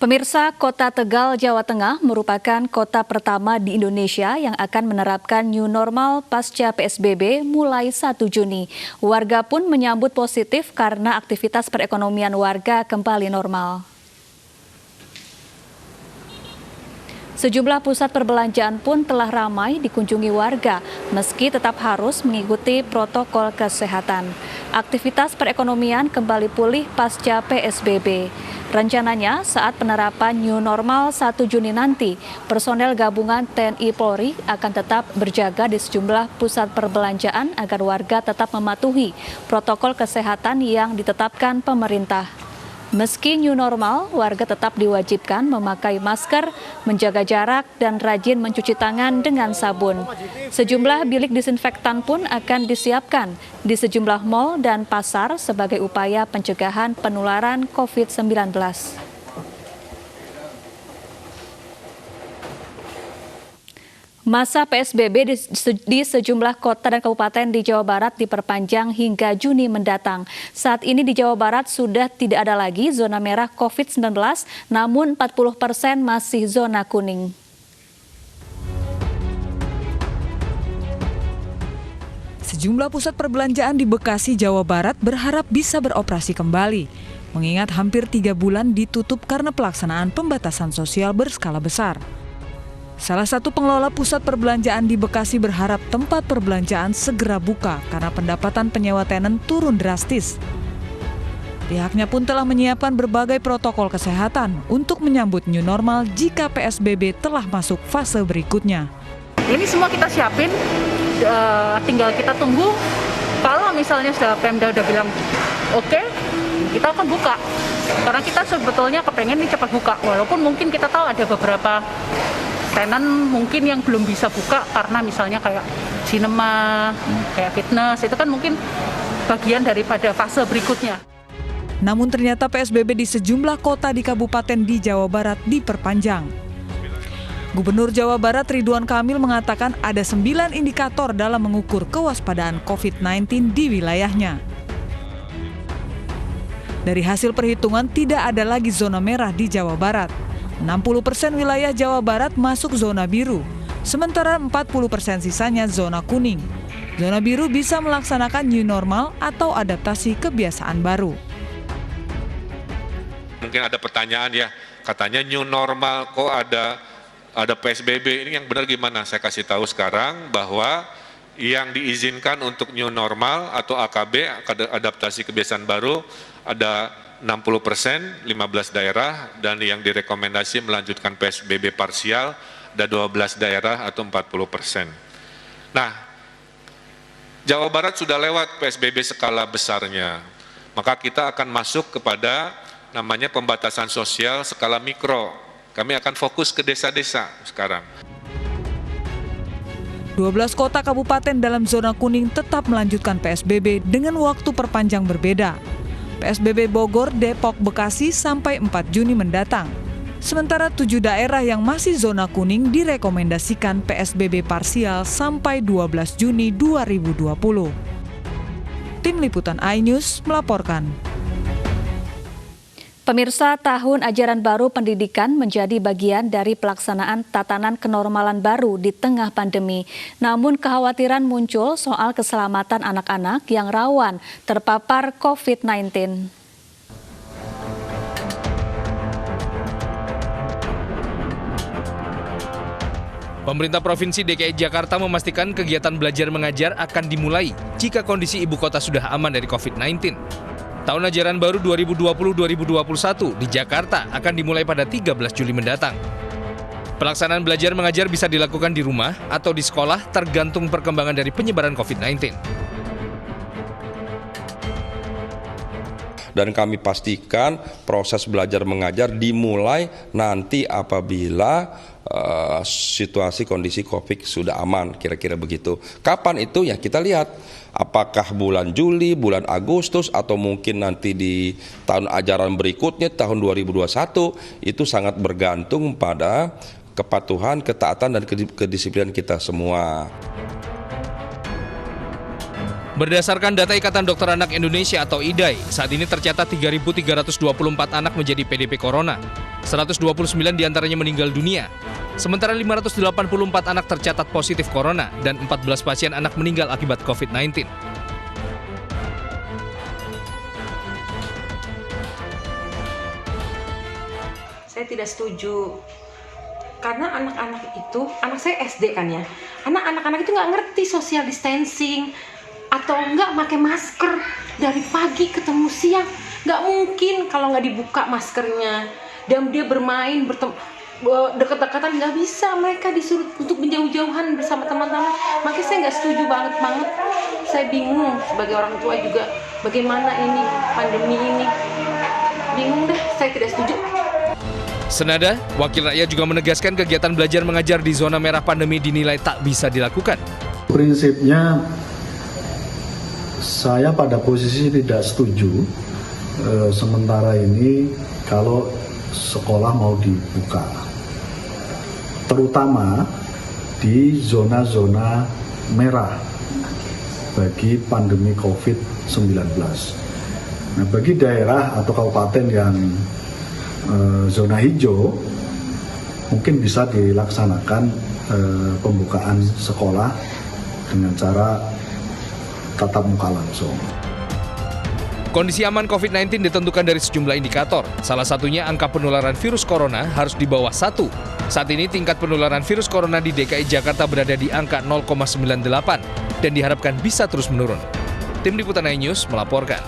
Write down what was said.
Pemirsa, Kota Tegal, Jawa Tengah merupakan kota pertama di Indonesia yang akan menerapkan new normal pasca PSBB mulai 1 Juni. Warga pun menyambut positif karena aktivitas perekonomian warga kembali normal. Sejumlah pusat perbelanjaan pun telah ramai dikunjungi warga, meski tetap harus mengikuti protokol kesehatan. Aktivitas perekonomian kembali pulih pasca PSBB. Rencananya saat penerapan new normal 1 Juni nanti, personel gabungan TNI Polri akan tetap berjaga di sejumlah pusat perbelanjaan agar warga tetap mematuhi protokol kesehatan yang ditetapkan pemerintah. Meski new normal, warga tetap diwajibkan memakai masker, menjaga jarak, dan rajin mencuci tangan dengan sabun. Sejumlah bilik disinfektan pun akan disiapkan di sejumlah mal dan pasar sebagai upaya pencegahan penularan COVID-19. Masa PSBB di sejumlah kota dan kabupaten di Jawa Barat diperpanjang hingga Juni mendatang. Saat ini di Jawa Barat sudah tidak ada lagi zona merah COVID-19, namun 40% masih zona kuning. Sejumlah pusat perbelanjaan di Bekasi, Jawa Barat berharap bisa beroperasi kembali, mengingat hampir 3 bulan ditutup karena pelaksanaan pembatasan sosial berskala besar. Salah satu pengelola pusat perbelanjaan di Bekasi berharap tempat perbelanjaan segera buka karena pendapatan penyewa tenan turun drastis. Pihaknya pun telah menyiapkan berbagai protokol kesehatan untuk menyambut new normal jika PSBB telah masuk fase berikutnya. Ini semua kita siapin, tinggal kita tunggu. Kalau misalnya Pemda udah bilang oke, kita akan buka. Karena kita sebetulnya kepengen nih cepat buka, walaupun mungkin kita tahu ada beberapa tenan mungkin yang belum bisa buka karena misalnya kayak sinema, kayak fitness, itu kan mungkin bagian daripada fase berikutnya. Namun ternyata PSBB di sejumlah kota di kabupaten di Jawa Barat diperpanjang. Gubernur Jawa Barat Ridwan Kamil mengatakan ada 9 indikator dalam mengukur kewaspadaan COVID-19 di wilayahnya. Dari hasil perhitungan tidak ada lagi zona merah di Jawa Barat. 60% wilayah Jawa Barat masuk zona biru, sementara 40% sisanya zona kuning. Zona biru bisa melaksanakan new normal atau adaptasi kebiasaan baru. Mungkin ada pertanyaan ya, katanya new normal kok ada PSBB, ini yang benar gimana? Saya kasih tahu sekarang bahwa yang diizinkan untuk new normal atau AKB, adaptasi kebiasaan baru, ada 60%, 15 daerah, dan yang direkomendasi melanjutkan PSBB parsial ada 12 daerah atau 40%. Nah, Jawa Barat sudah lewat PSBB skala besarnya, maka kita akan masuk kepada namanya pembatasan sosial skala mikro. Kami akan fokus ke desa-desa sekarang. 12 kota kabupaten dalam zona kuning tetap melanjutkan PSBB dengan waktu perpanjang berbeda. PSBB Bogor, Depok, Bekasi sampai 4 Juni mendatang. Sementara 7 daerah yang masih zona kuning direkomendasikan PSBB parsial sampai 12 Juni 2020. Tim Liputan iNews melaporkan. Pemirsa, tahun ajaran baru pendidikan menjadi bagian dari pelaksanaan tatanan kenormalan baru di tengah pandemi. Namun kekhawatiran muncul soal keselamatan anak-anak yang rawan terpapar COVID-19. Pemerintah Provinsi DKI Jakarta memastikan kegiatan belajar mengajar akan dimulai jika kondisi ibu kota sudah aman dari COVID-19. Tahun ajaran baru 2020-2021 di Jakarta akan dimulai pada 13 Juli mendatang. Pelaksanaan belajar mengajar bisa dilakukan di rumah atau di sekolah tergantung perkembangan dari penyebaran COVID-19. Dan kami pastikan proses belajar mengajar dimulai nanti apabila situasi kondisi COVID sudah aman, kira-kira begitu. Kapan itu ya kita lihat. Apakah bulan Juli, bulan Agustus, atau mungkin nanti di tahun ajaran berikutnya, tahun 2021, itu sangat bergantung pada kepatuhan, ketaatan, dan kedisiplinan kita semua. Berdasarkan data Ikatan Dokter Anak Indonesia atau IDAI, saat ini tercatat 3.324 anak menjadi PDP Corona. 129 diantaranya meninggal dunia. Sementara 584 anak tercatat positif corona dan 14 pasien anak meninggal akibat COVID-19. Saya tidak setuju. Karena anak-anak itu, anak saya SD kan ya, anak-anak itu nggak ngerti social distancing atau nggak pakai masker dari pagi ketemu siang. Nggak mungkin kalau nggak dibuka maskernya dan dia bermain dekat-dekatan, nggak bisa. Mereka disuruh untuk menjauh-jauhan bersama teman-teman. Makanya saya nggak setuju banget. Saya bingung sebagai orang tua juga bagaimana ini pandemi ini. Bingung deh, saya tidak setuju. Senada, Wakil Rakyat juga menegaskan kegiatan belajar mengajar di zona merah pandemi dinilai tak bisa dilakukan. Prinsipnya, saya pada posisi tidak setuju sementara ini kalau sekolah mau dibuka. Terutama di zona-zona merah bagi pandemi COVID-19. Nah, bagi daerah atau kabupaten yang zona hijau mungkin bisa dilaksanakan pembukaan sekolah dengan cara tatap muka langsung. Kondisi aman COVID-19 ditentukan dari sejumlah indikator. Salah satunya angka penularan virus corona harus di bawah 1. Saat ini tingkat penularan virus corona di DKI Jakarta berada di angka 0,98 dan diharapkan bisa terus menurun. Tim Liputan iNews melaporkan.